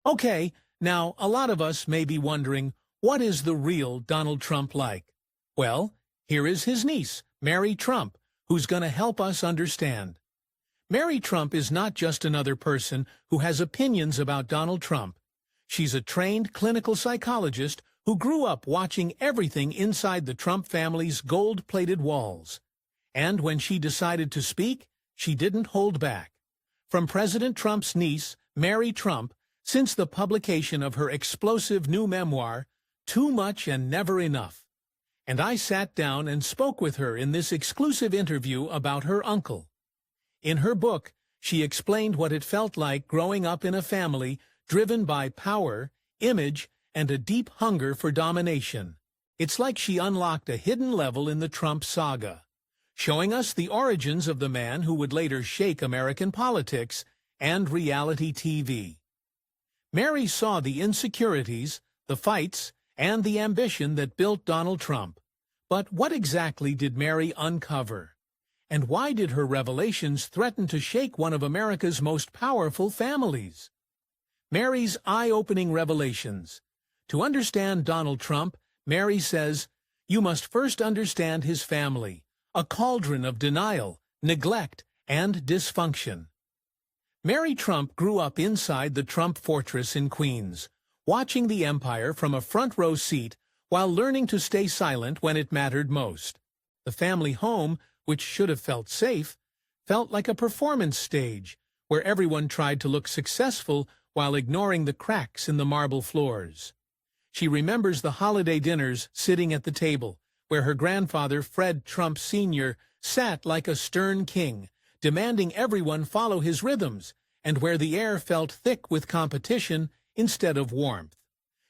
Okay, now a lot of us may be wondering, what is the real Donald Trump like? Well, here is his niece, Mary Trump, who's going to help us understand. Mary Trump is not just another person who has opinions about Donald Trump. She's a trained clinical psychologist who grew up watching everything inside the Trump family's gold-plated walls. And when she decided to speak, she didn't hold back. From President Trump's niece, Mary Trump, since the publication of her explosive new memoir, Too Much and Never Enough. And I sat down and spoke with her in this exclusive interview about her uncle. In her book, she explained what it felt like growing up in a family driven by power, image, and a deep hunger for domination. It's like she unlocked a hidden level in the Trump saga, showing us the origins of the man who would later shake American politics and reality TV. Mary saw the insecurities, the fights, and the ambition that built Donald Trump. But what exactly did Mary uncover? And why did her revelations threaten to shake one of America's most powerful families? Mary's eye-opening revelations. To understand Donald Trump, Mary says, you must first understand his family, a cauldron of denial, neglect, and dysfunction. Mary Trump grew up inside the Trump fortress in Queens, watching the empire from a front-row seat while learning to stay silent when it mattered most. The family home, which should have felt safe, felt like a performance stage where everyone tried to look successful while ignoring the cracks in the marble floors. She remembers the holiday dinners sitting at the table, where her grandfather, Fred Trump Sr., sat like a stern king, demanding everyone follow his rhythms, and where the air felt thick with competition instead of warmth.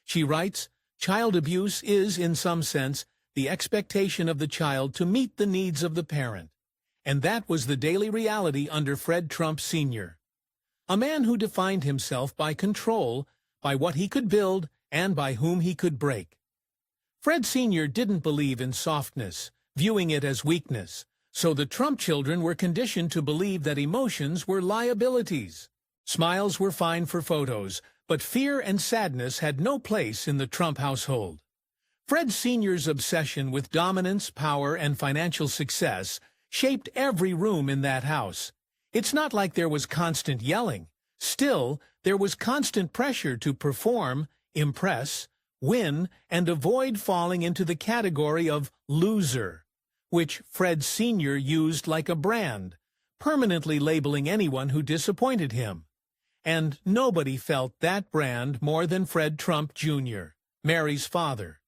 She writes, child abuse is, in some sense, the expectation of the child to meet the needs of the parent. And that was the daily reality under Fred Trump Sr., a man who defined himself by control, by what he could build, and by whom he could break. Fred Sr. didn't believe in softness, viewing it as weakness, so the Trump children were conditioned to believe that emotions were liabilities. Smiles were fine for photos, but fear and sadness had no place in the Trump household. Fred Sr.'s obsession with dominance, power, and financial success shaped every room in that house. It's not like there was constant yelling. Still, there was constant pressure to perform, impress, win, and avoid falling into the category of loser, which Fred Sr. used like a brand, permanently labeling anyone who disappointed him. And nobody felt that brand more than Fred Trump Jr., Mary's father.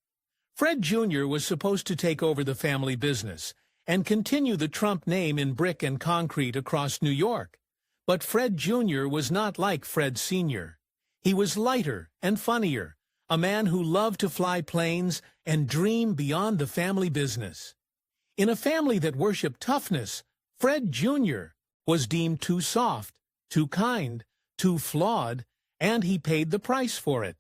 Fred Jr. was supposed to take over the family business and continue the Trump name in brick and concrete across New York. But Fred Jr. was not like Fred Sr. He was lighter and funnier, a man who loved to fly planes and dream beyond the family business. In a family that worshipped toughness, Fred Jr. was deemed too soft, too kind, too flawed, and he paid the price for it.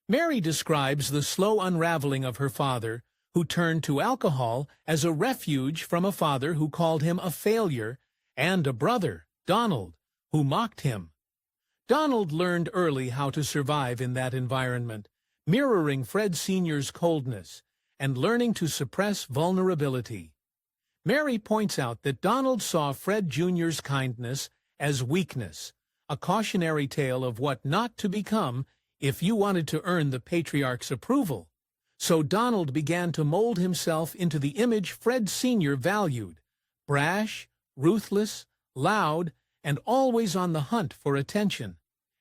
Mary describes the slow unraveling of her father, who turned to alcohol as a refuge from a father who called him a failure, and a brother, Donald, who mocked him. Donald learned early how to survive in that environment, mirroring Fred Sr.'s coldness and learning to suppress vulnerability. Mary points out that Donald saw Fred Jr.'s kindness as weakness, a cautionary tale of what not to become if you wanted to earn the patriarch's approval. So Donald began to mold himself into the image Fred Sr. valued: brash, ruthless, loud, and always on the hunt for attention.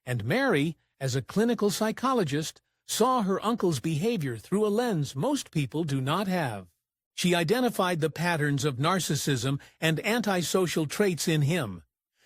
And Mary, as a clinical psychologist, saw her uncle's behavior through a lens most people do not have. She identified the patterns of narcissism and antisocial traits in him,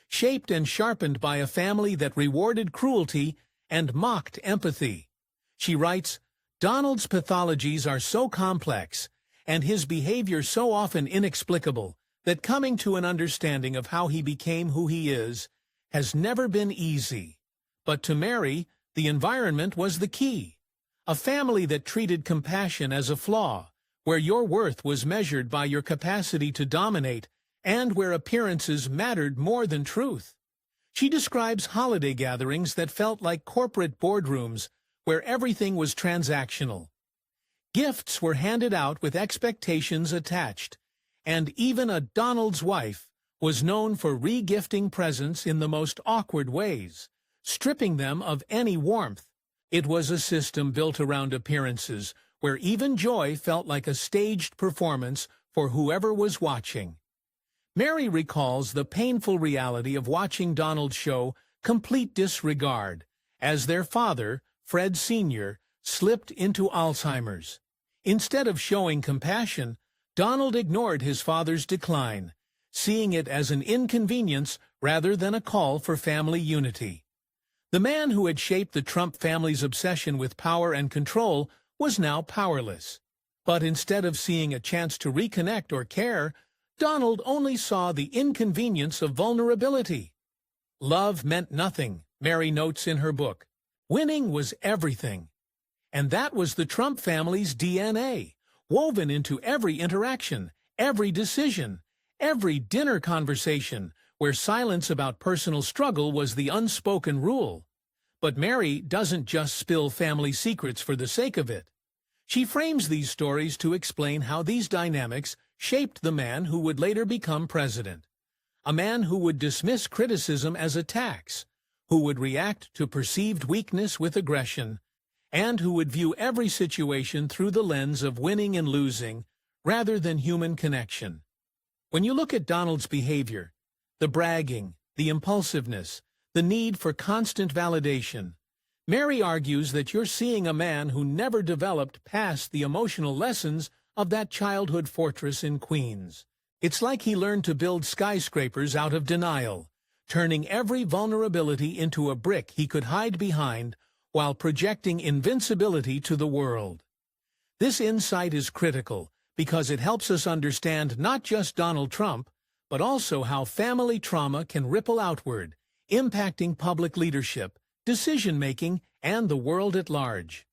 shaped and sharpened by a family that rewarded cruelty and mocked empathy. She writes, Donald's pathologies are so complex, and his behavior so often inexplicable, that coming to an understanding of how he became who he is has never been easy. But to Mary, the environment was the key. A family that treated compassion as a flaw, where your worth was measured by your capacity to dominate, and where appearances mattered more than truth. She describes holiday gatherings that felt like corporate boardrooms where everything was transactional. Gifts were handed out with expectations attached, and even a Donald's wife was known for re-gifting presents in the most awkward ways, stripping them of any warmth. It was a system built around appearances, where even joy felt like a staged performance for whoever was watching. Mary recalls the painful reality of watching Donald's show complete disregard, as their father, Fred Sr., slipped into Alzheimer's. Instead of showing compassion, Donald ignored his father's decline, seeing it as an inconvenience rather than a call for family unity. The man who had shaped the Trump family's obsession with power and control was now powerless. But instead of seeing a chance to reconnect or care, Donald only saw the inconvenience of vulnerability. Love meant nothing, Mary notes in her book. Winning was everything. And that was the Trump family's DNA, woven into every interaction, every decision, every dinner conversation, where silence about personal struggle was the unspoken rule. But Mary doesn't just spill family secrets for the sake of it. She frames these stories to explain how these dynamics shaped the man who would later become president. A man who would dismiss criticism as attacks, who would react to perceived weakness with aggression, and who would view every situation through the lens of winning and losing, rather than human connection. When you look at Donald's behavior, the bragging, the impulsiveness, the need for constant validation, Mary argues that you're seeing a man who never developed past the emotional lessons of that childhood fortress in Queens. It's like he learned to build skyscrapers out of denial, turning every vulnerability into a brick he could hide behind while projecting invincibility to the world. This insight is critical because it helps us understand not just Donald Trump, but also how family trauma can ripple outward, impacting public leadership, decision-making, and the world at large.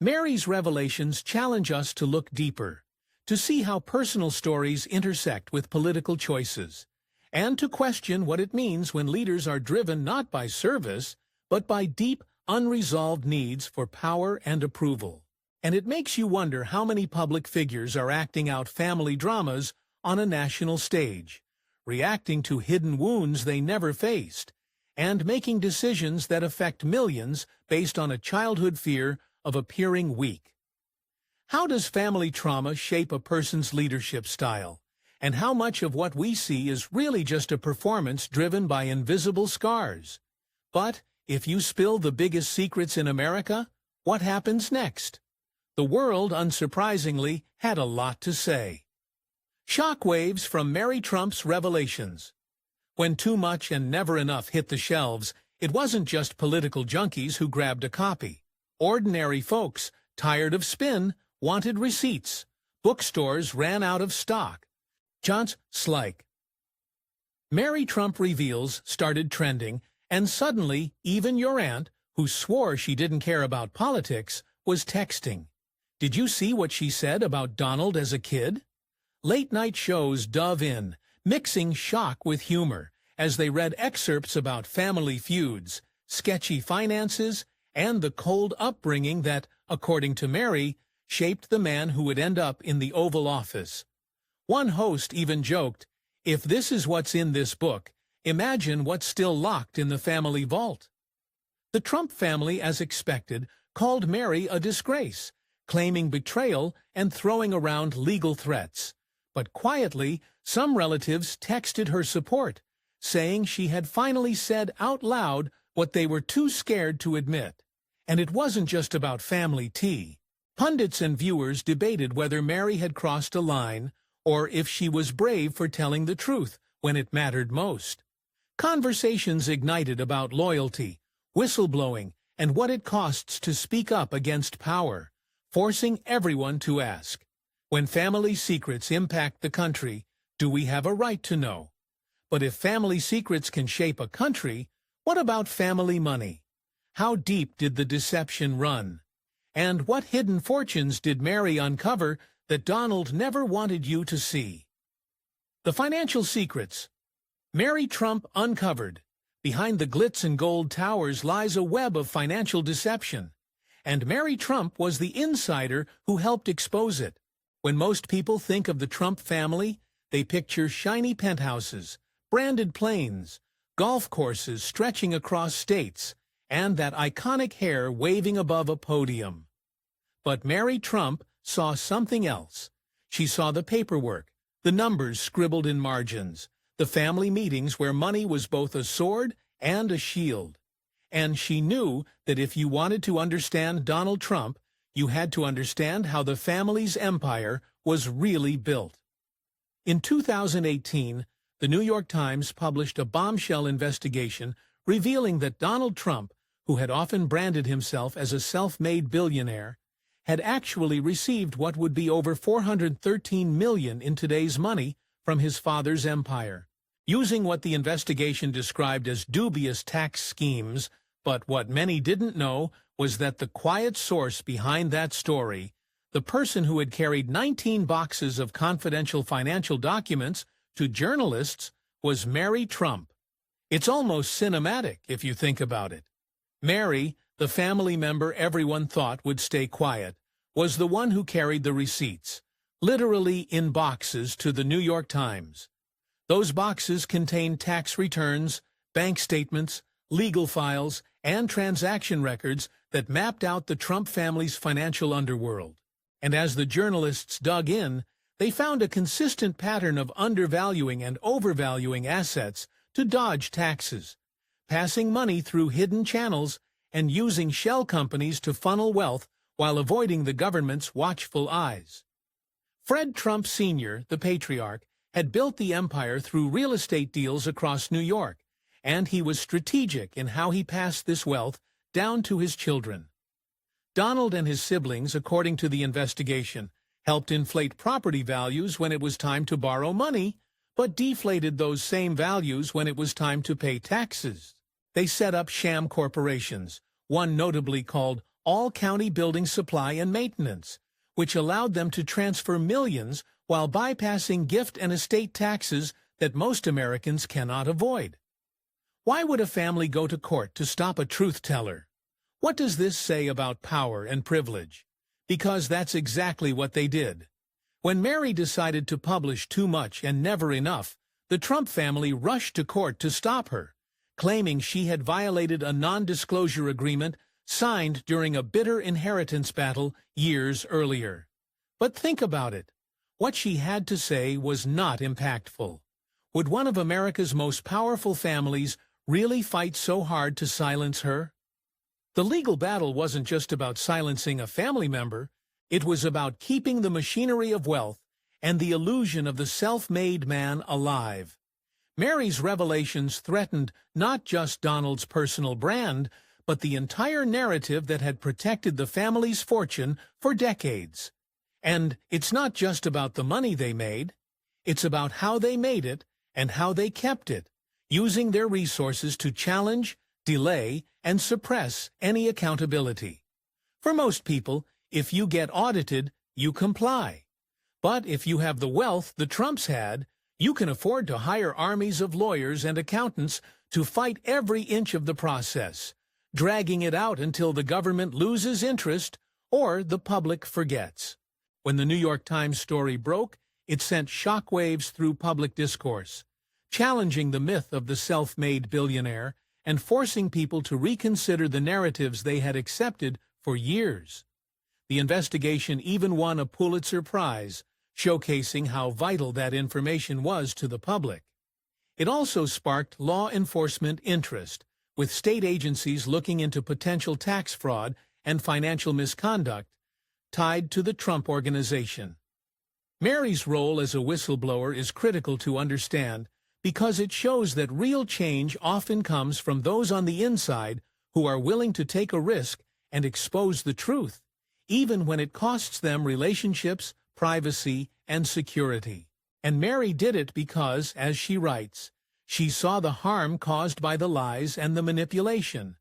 Mary's revelations challenge us to look deeper, to see how personal stories intersect with political choices, and to question what it means when leaders are driven not by service, but by deep, unresolved needs for power and approval. And it makes you wonder how many public figures are acting out family dramas on a national stage, reacting to hidden wounds they never faced, and making decisions that affect millions based on a childhood fear of appearing weak. How does family trauma shape a person's leadership style? And how much of what we see is really just a performance driven by invisible scars? But if you spill the biggest secrets in America, what happens next? The world, unsurprisingly, had a lot to say. Shockwaves from Mary Trump's revelations. When Too Much and Never Enough hit the shelves, it wasn't just political junkies who grabbed a copy. Ordinary folks, tired of spin, wanted receipts. Bookstores ran out of stock. Just like Mary Trump Reveals started trending, and suddenly even your aunt, who swore she didn't care about politics, was texting. Did you see what she said about Donald as a kid? Late-night shows dove in, mixing shock with humor, as they read excerpts about family feuds, sketchy finances, and the cold upbringing that, according to Mary, shaped the man who would end up in the Oval Office. One host even joked, "If this is what's in this book, imagine what's still locked in the family vault." The Trump family, as expected, called Mary a disgrace, claiming betrayal and throwing around legal threats. But quietly, some relatives texted her support, saying she had finally said out loud what they were too scared to admit. And it wasn't just about family tea. Pundits and viewers debated whether Mary had crossed a line or if she was brave for telling the truth when it mattered most. Conversations ignited about loyalty, whistleblowing, and what it costs to speak up against power, forcing everyone to ask, when family secrets impact the country, do we have a right to know? But if family secrets can shape a country, what about family money? How deep did the deception run? And what hidden fortunes did Mary uncover that Donald never wanted you to see? The financial secrets. Mary Trump uncovered Behind the glitz and gold towers lies a web of financial deception. And Mary Trump was the insider who helped expose it. When most people think of the Trump family, they picture shiny penthouses, branded planes, golf courses stretching across states, and that iconic hair waving above a podium. But Mary Trump saw something else. She saw the paperwork, the numbers scribbled in margins, the family meetings where money was both a sword and a shield. And she knew that if you wanted to understand Donald Trump, you had to understand how the family's empire was really built. In 2018, the New York Times published a bombshell investigation revealing that Donald Trump, who had often branded himself as a self-made billionaire, had actually received what would be over $413 million in today's money from his father's empire. Using what the investigation described as dubious tax schemes, but what many didn't know was that the quiet source behind that story, the person who had carried 19 boxes of confidential financial documents to journalists, was Mary Trump. It's almost cinematic if you think about it. Mary, the family member everyone thought would stay quiet, was the one who carried the receipts, literally in boxes, to the New York Times. Those boxes contained tax returns, bank statements, legal files, and transaction records that mapped out the Trump family's financial underworld. And as the journalists dug in, they found a consistent pattern of undervaluing and overvaluing assets to dodge taxes, passing money through hidden channels, and using shell companies to funnel wealth while avoiding the government's watchful eyes. Fred Trump Sr., the patriarch, had built the empire through real estate deals across New York, and he was strategic in how he passed this wealth down to his children. Donald and his siblings, according to the investigation, helped inflate property values when it was time to borrow money, but deflated those same values when it was time to pay taxes. They set up sham corporations, one notably called All County Building Supply and Maintenance, which allowed them to transfer millions while bypassing gift and estate taxes that most Americans cannot avoid. Why would a family go to court to stop a truth-teller? What does this say about power and privilege? Because that's exactly what they did. When Mary decided to publish too much and never enough, the Trump family rushed to court to stop her, claiming she had violated a non-disclosure agreement signed during a bitter inheritance battle years earlier. But think about it. What she had to say was not impactful. Would one of America's most powerful families really fight so hard to silence her? The legal battle wasn't just about silencing a family member. It was about keeping the machinery of wealth and the illusion of the self-made man alive. Mary's revelations threatened not just Donald's personal brand, but the entire narrative that had protected the family's fortune for decades. And it's not just about the money they made. It's about how they made it and how they kept it, using their resources to challenge, delay, and suppress any accountability. For most people, if you get audited, you comply. But if you have the wealth the Trumps had, you can afford to hire armies of lawyers and accountants to fight every inch of the process, dragging it out until the government loses interest or the public forgets. When the New York Times story broke, it sent shockwaves through public discourse, challenging the myth of the self-made billionaire and forcing people to reconsider the narratives they had accepted for years. The investigation even won a Pulitzer Prize, showcasing how vital that information was to the public. It also sparked law enforcement interest, with state agencies looking into potential tax fraud and financial misconduct tied to the Trump Organization. Mary's role as a whistleblower is critical to understand because it shows that real change often comes from those on the inside who are willing to take a risk and expose the truth, even when it costs them relationships, privacy, and security. And Mary did it because, as she writes, she saw the harm caused by the lies and the manipulation,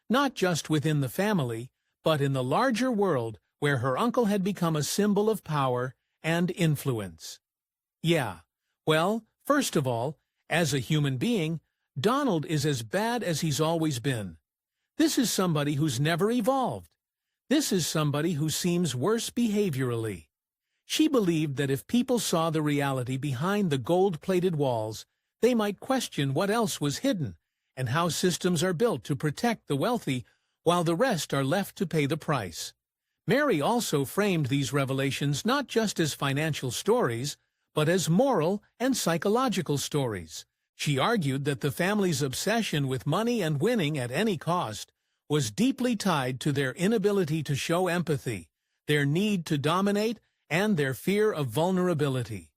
not just within the family, but in the larger world where her uncle had become a symbol of power and influence. Yeah, well, first of all, as a human being, Donald is as bad as he's always been. This is somebody who's never evolved. This is somebody who seems worse behaviorally. She believed that if people saw the reality behind the gold-plated walls, they might question what else was hidden and how systems are built to protect the wealthy while the rest are left to pay the price. Mary also framed these revelations not just as financial stories, but as moral and psychological stories. She argued that the family's obsession with money and winning at any cost was deeply tied to their inability to show empathy, their need to dominate, and their fear of vulnerability.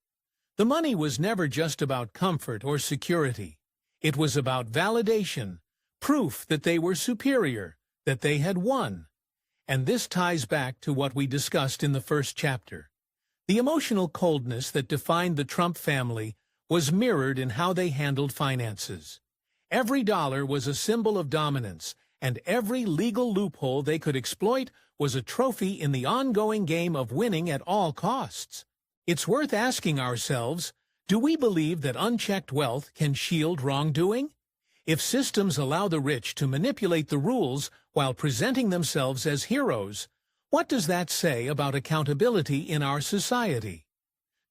The money was never just about comfort or security. It was about validation, proof that they were superior, that they had won. And this ties back to what we discussed in the first chapter. The emotional coldness that defined the Trump family was mirrored in how they handled finances. Every dollar was a symbol of dominance, and every legal loophole they could exploit was a trophy in the ongoing game of winning at all costs. It's worth asking ourselves, do we believe that unchecked wealth can shield wrongdoing? If systems allow the rich to manipulate the rules while presenting themselves as heroes, what does that say about accountability in our society?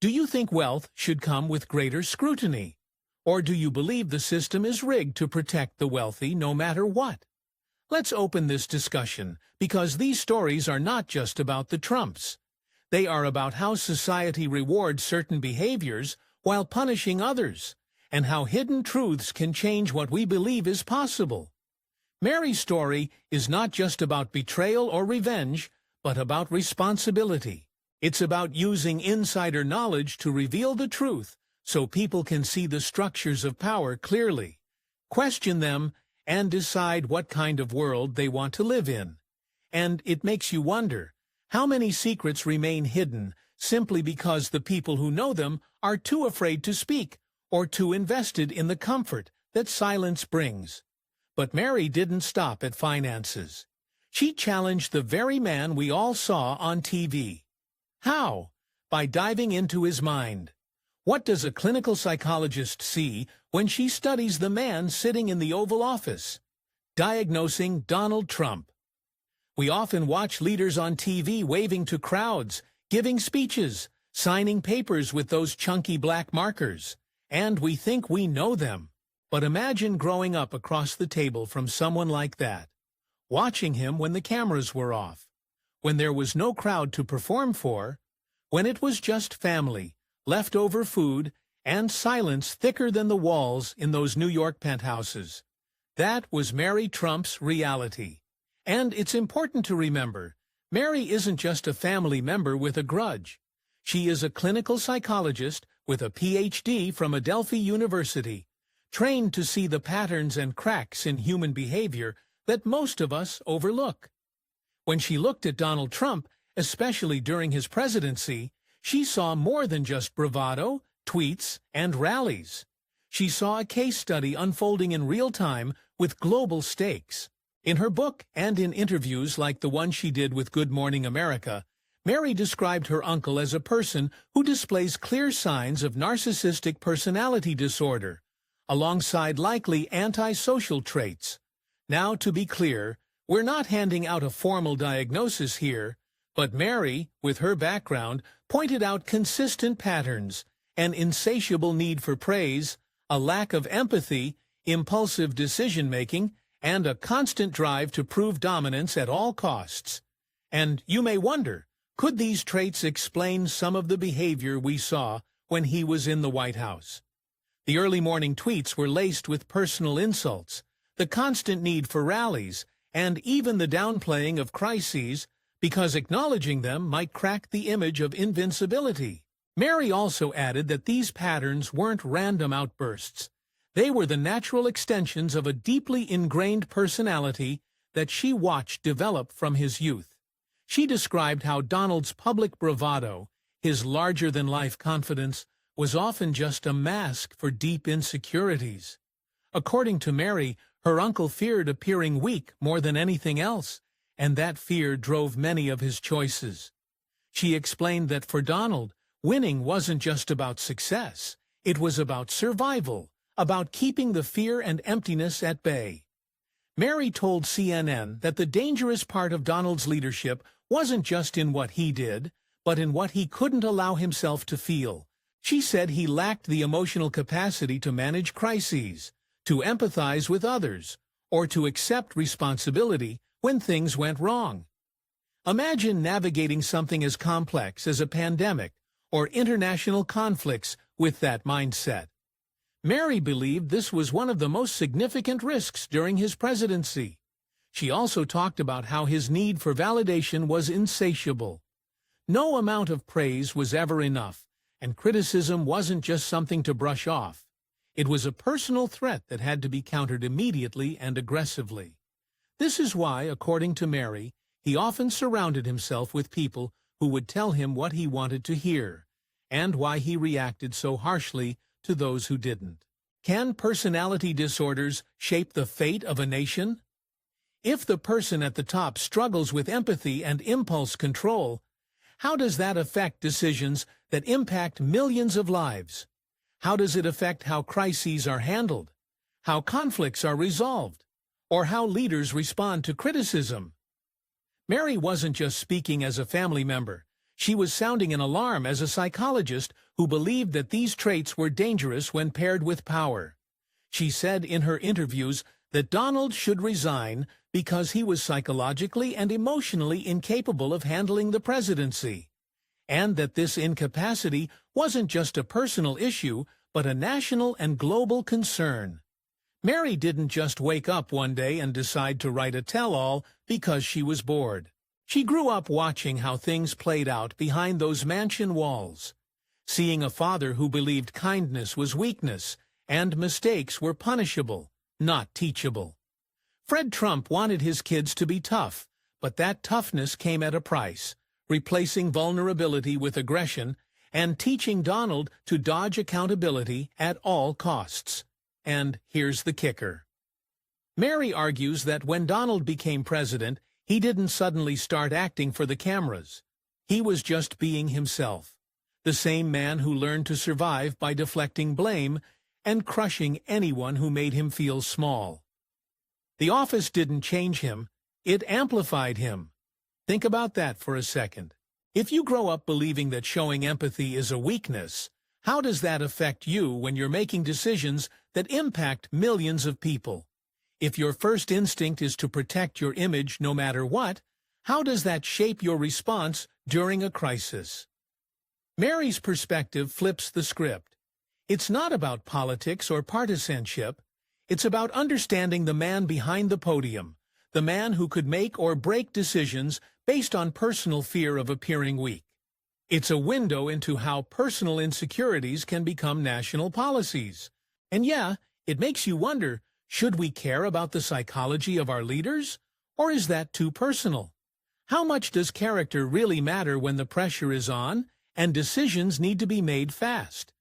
Do you think wealth should come with greater scrutiny? Or do you believe the system is rigged to protect the wealthy no matter what? Let's open this discussion, because these stories are not just about the Trumps. They are about how society rewards certain behaviors while punishing others, and how hidden truths can change what we believe is possible. Mary's story is not just about betrayal or revenge, but about responsibility. It's about using insider knowledge to reveal the truth so people can see the structures of power clearly, question them, and decide what kind of world they want to live in. And it makes you wonder, how many secrets remain hidden simply because the people who know them are too afraid to speak or too invested in the comfort that silence brings? But Mary didn't stop at finances. She challenged the very man we all saw on TV. How? By diving into his mind. What does a clinical psychologist see when she studies the man sitting in the Oval Office? Diagnosing Donald Trump. We often watch leaders on TV waving to crowds, giving speeches, signing papers with those chunky black markers, and we think we know them. But imagine growing up across the table from someone like that, watching him when the cameras were off, when there was no crowd to perform for, when it was just family, leftover food, and silence thicker than the walls in those New York penthouses. That was Mary Trump's reality. And it's important to remember, Mary isn't just a family member with a grudge. She is a clinical psychologist with a PhD from Adelphi University, trained to see the patterns and cracks in human behavior that most of us overlook. When she looked at Donald Trump, especially during his presidency, she saw more than just bravado, tweets, and rallies. She saw a case study unfolding in real time with global stakes. In her book and in interviews like the one she did with Good Morning America, Mary described her uncle as a person who displays clear signs of narcissistic personality disorder, alongside likely antisocial traits. Now, to be clear, we're not handing out a formal diagnosis here, but Mary, with her background, pointed out consistent patterns: an insatiable need for praise, a lack of empathy, impulsive decision-making, and a constant drive to prove dominance at all costs. And you may wonder, could these traits explain some of the behavior we saw when he was in the White House? The early morning tweets were laced with personal insults, the constant need for rallies, and even the downplaying of crises, because acknowledging them might crack the image of invincibility. Mary also added that these patterns weren't random outbursts. They were the natural extensions of a deeply ingrained personality that she watched develop from his youth. She described how Donald's public bravado, his larger-than-life confidence, was often just a mask for deep insecurities. According to Mary, her uncle feared appearing weak more than anything else, and that fear drove many of his choices. She explained that for Donald, winning wasn't just about success. It was about survival, about keeping the fear and emptiness at bay. Mary told CNN that the dangerous part of Donald's leadership wasn't just in what he did, but in what he couldn't allow himself to feel. She said he lacked the emotional capacity to manage crises, to empathize with others, or to accept responsibility when things went wrong. Imagine navigating something as complex as a pandemic or international conflicts with that mindset. Mary believed this was one of the most significant risks during his presidency. She also talked about how his need for validation was insatiable. No amount of praise was ever enough, and criticism wasn't just something to brush off. It was a personal threat that had to be countered immediately and aggressively. This is why, according to Mary, he often surrounded himself with people who would tell him what he wanted to hear, and why he reacted so harshly to those who didn't. Can personality disorders shape the fate of a nation? If the person at the top struggles with empathy and impulse control, how does that affect decisions that impact millions of lives? How does it affect how crises are handled, how conflicts are resolved, or how leaders respond to criticism? Mary wasn't just speaking as a family member. She was sounding an alarm as a psychologist who believed that these traits were dangerous when paired with power. She said in her interviews that Donald should resign because he was psychologically and emotionally incapable of handling the presidency, and that this incapacity wasn't just a personal issue, but a national and global concern. Mary didn't just wake up one day and decide to write a tell-all because she was bored. She grew up watching how things played out behind those mansion walls, seeing a father who believed kindness was weakness and mistakes were punishable, not teachable. Fred Trump wanted his kids to be tough, but that toughness came at a price, replacing vulnerability with aggression and teaching Donald to dodge accountability at all costs. And here's the kicker. Mary argues that when Donald became president, he didn't suddenly start acting for the cameras. He was just being himself, the same man who learned to survive by deflecting blame and crushing anyone who made him feel small. The office didn't change him, it amplified him. Think about that for a second. If you grow up believing that showing empathy is a weakness, how does that affect you when you're making decisions that impact millions of people? If your first instinct is to protect your image no matter what, how does that shape your response during a crisis? Mary's perspective flips the script. It's not about politics or partisanship. It's about understanding the man behind the podium, the man who could make or break decisions based on personal fear of appearing weak. It's a window into how personal insecurities can become national policies. And yeah, it makes you wonder, should we care about the psychology of our leaders? Or is that too personal? How much does character really matter when the pressure is on and decisions need to be made fast?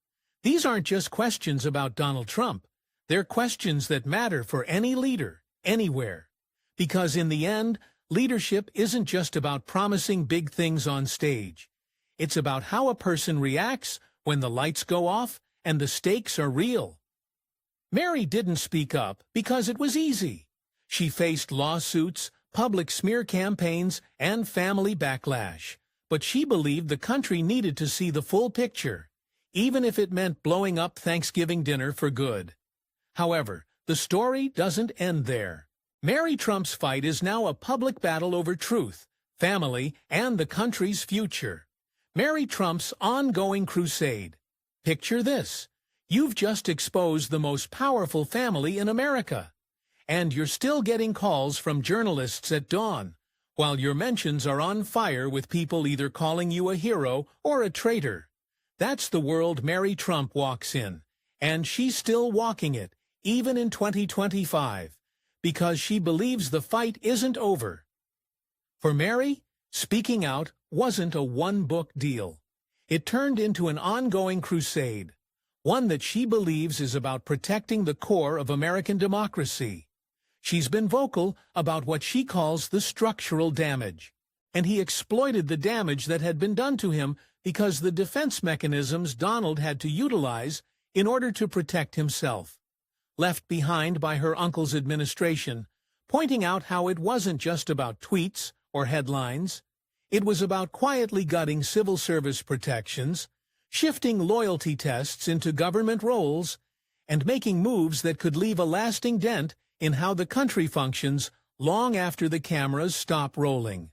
These aren't just questions about Donald Trump. They're questions that matter for any leader, anywhere. Because in the end, leadership isn't just about promising big things on stage. It's about how a person reacts when the lights go off and the stakes are real. Mary didn't speak up because it was easy. She faced lawsuits, public smear campaigns, and family backlash. But she believed the country needed to see the full picture, even if it meant blowing up Thanksgiving dinner for good. However, the story doesn't end there. Mary Trump's fight is now a public battle over truth, family, and the country's future. Mary Trump's ongoing crusade. Picture this. You've just exposed the most powerful family in America. And you're still getting calls from journalists at dawn, while your mentions are on fire with people either calling you a hero or a traitor. That's the world Mary Trump walks in, and she's still walking it, even in 2025, because she believes the fight isn't over. For Mary, speaking out wasn't a one-book deal. It turned into an ongoing crusade, one that she believes is about protecting the core of American democracy. She's been vocal about what she calls the structural damage, and he exploited the damage that had been done to him because the defense mechanisms Donald had to utilize in order to protect himself. left behind by her uncle's administration, pointing out how it wasn't just about tweets or headlines. It was about quietly gutting civil service protections, shifting loyalty tests into government roles, and making moves that could leave a lasting dent in how the country functions long after the cameras stop rolling.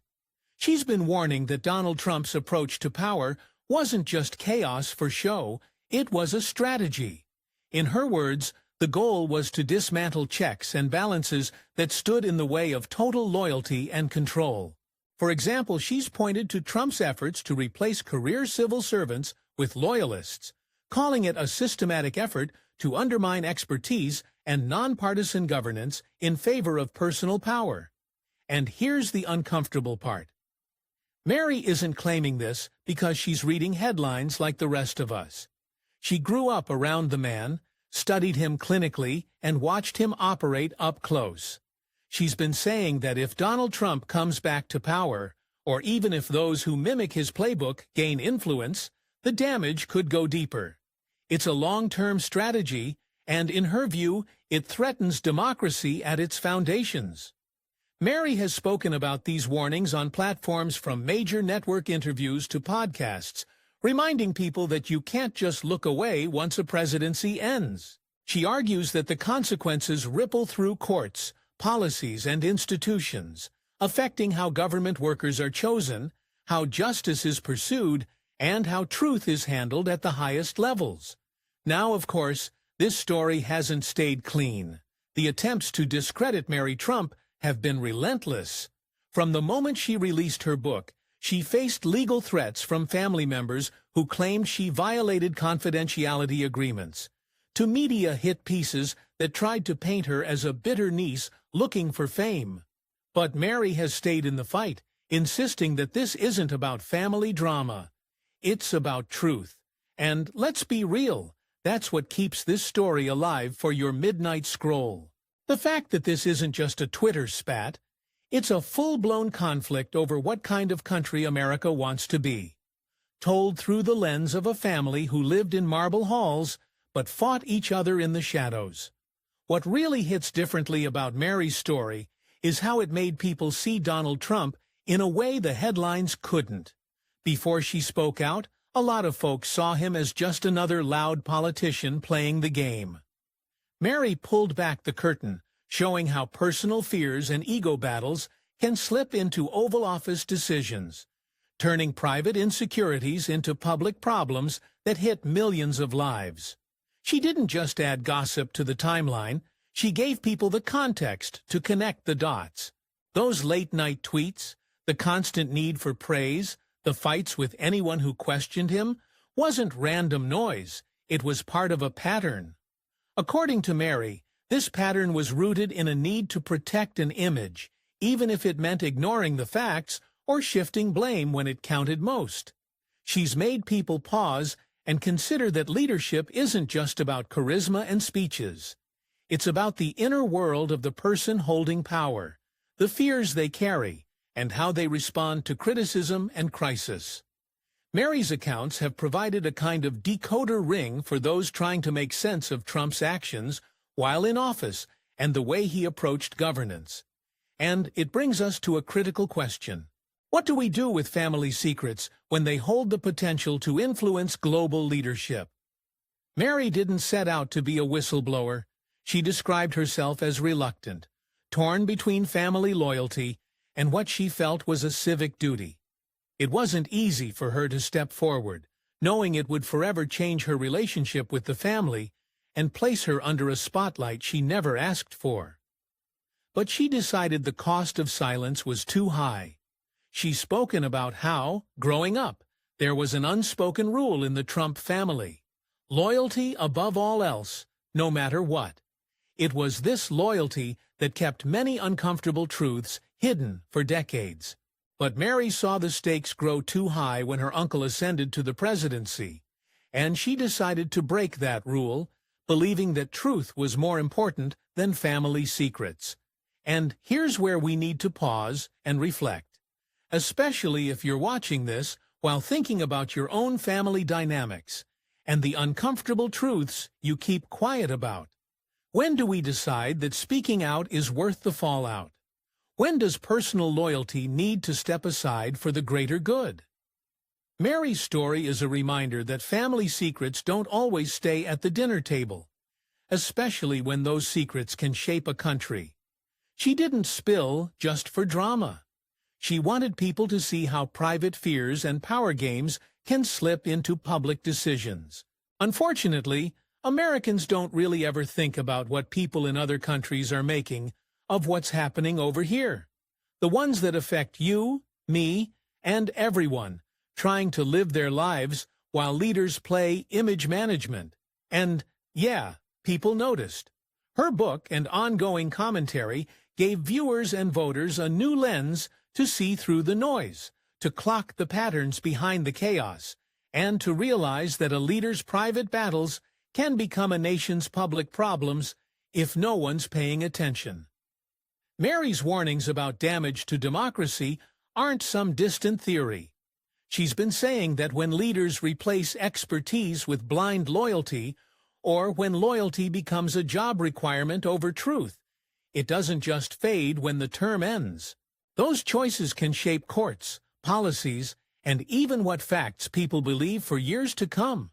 She's been warning that Donald Trump's approach to power wasn't just chaos for show, it was a strategy. In her words, the goal was to dismantle checks and balances that stood in the way of total loyalty and control. For example, she's pointed to Trump's efforts to replace career civil servants with loyalists, calling it a systematic effort to undermine expertise and nonpartisan governance in favor of personal power. And here's the uncomfortable part. Mary isn't claiming this because she's reading headlines like the rest of us. She grew up around the man, studied him clinically, and watched him operate up close. She's been saying that if Donald Trump comes back to power, or even if those who mimic his playbook gain influence, the damage could go deeper. It's a long-term strategy, and in her view, it threatens democracy at its foundations. Mary has spoken about these warnings on platforms from major network interviews to podcasts, reminding people that you can't just look away once a presidency ends. She argues that the consequences ripple through courts, policies, and institutions, affecting how government workers are chosen, how justice is pursued, and how truth is handled at the highest levels. Now, of course, this story hasn't stayed clean. The attempts to discredit Mary Trump have been relentless. From the moment she released her book, she faced legal threats from family members who claimed she violated confidentiality agreements, to media hit pieces that tried to paint her as a bitter niece looking for fame. But Mary has stayed in the fight, insisting that this isn't about family drama. It's about truth. And let's be real, that's what keeps this story alive for your midnight scroll. The fact that this isn't just a Twitter spat, it's a full-blown conflict over what kind of country America wants to be, told through the lens of a family who lived in marble halls but fought each other in the shadows. What really hits differently about Mary's story is how it made people see Donald Trump in a way the headlines couldn't. Before she spoke out, a lot of folks saw him as just another loud politician playing the game. Mary pulled back the curtain, showing how personal fears and ego battles can slip into Oval Office decisions, turning private insecurities into public problems that hit millions of lives. She didn't just add gossip to the timeline, she gave people the context to connect the dots. Those late-night tweets, the constant need for praise, the fights with anyone who questioned him, wasn't random noise, it was part of a pattern. According to Mary, this pattern was rooted in a need to protect an image, even if it meant ignoring the facts or shifting blame when it counted most. She's made people pause and consider that leadership isn't just about charisma and speeches. It's about the inner world of the person holding power, the fears they carry, and how they respond to criticism and crisis. Mary's accounts have provided a kind of decoder ring for those trying to make sense of Trump's actions while in office and the way he approached governance. And it brings us to a critical question. What do we do with family secrets when they hold the potential to influence global leadership? Mary didn't set out to be a whistleblower. She described herself as reluctant, torn between family loyalty and what she felt was a civic duty. It wasn't easy for her to step forward, knowing it would forever change her relationship with the family and place her under a spotlight she never asked for. But she decided the cost of silence was too high. She's spoken about how, growing up, there was an unspoken rule in the Trump family: loyalty above all else, no matter what. It was this loyalty that kept many uncomfortable truths hidden for decades. But Mary saw the stakes grow too high when her uncle ascended to the presidency, and she decided to break that rule, believing that truth was more important than family secrets. And here's where we need to pause and reflect, especially if you're watching this while thinking about your own family dynamics and the uncomfortable truths you keep quiet about. When do we decide that speaking out is worth the fallout? When does personal loyalty need to step aside for the greater good? Mary's story is a reminder that family secrets don't always stay at the dinner table, especially when those secrets can shape a country. She didn't spill just for drama. She wanted people to see how private fears and power games can slip into public decisions. Unfortunately, Americans don't really ever think about what people in other countries are making of what's happening over here. The ones that affect you, me, and everyone, trying to live their lives while leaders play image management. And, yeah, people noticed. Her book and ongoing commentary gave viewers and voters a new lens to see through the noise, to clock the patterns behind the chaos, and to realize that a leader's private battles can become a nation's public problems if no one's paying attention. Mary's warnings about damage to democracy aren't some distant theory. She's been saying that when leaders replace expertise with blind loyalty, or when loyalty becomes a job requirement over truth, it doesn't just fade when the term ends. Those choices can shape courts, policies, and even what facts people believe for years to come.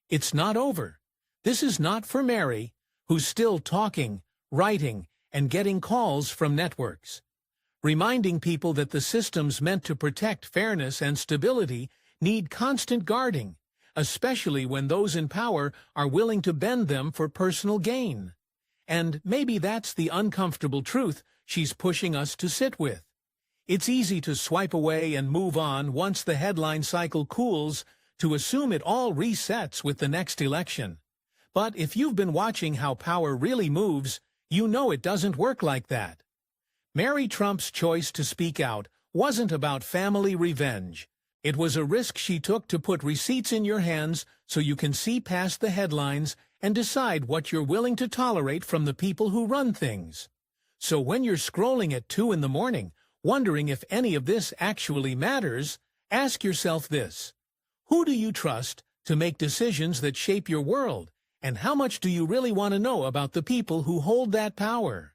It's not over. This is not for Mary, who's still talking, writing, and getting calls from networks. Reminding people that the systems meant to protect fairness and stability need constant guarding, especially when those in power are willing to bend them for personal gain. And maybe that's the uncomfortable truth she's pushing us to sit with. It's easy to swipe away and move on once the headline cycle cools, to assume it all resets with the next election. But if you've been watching how power really moves, you know it doesn't work like that. Mary Trump's choice to speak out wasn't about family revenge. It was a risk she took to put receipts in your hands so you can see past the headlines and decide what you're willing to tolerate from the people who run things. So when you're scrolling at 2 in the morning, wondering if any of this actually matters, ask yourself this: who do you trust to make decisions that shape your world, and how much do you really want to know about the people who hold that power?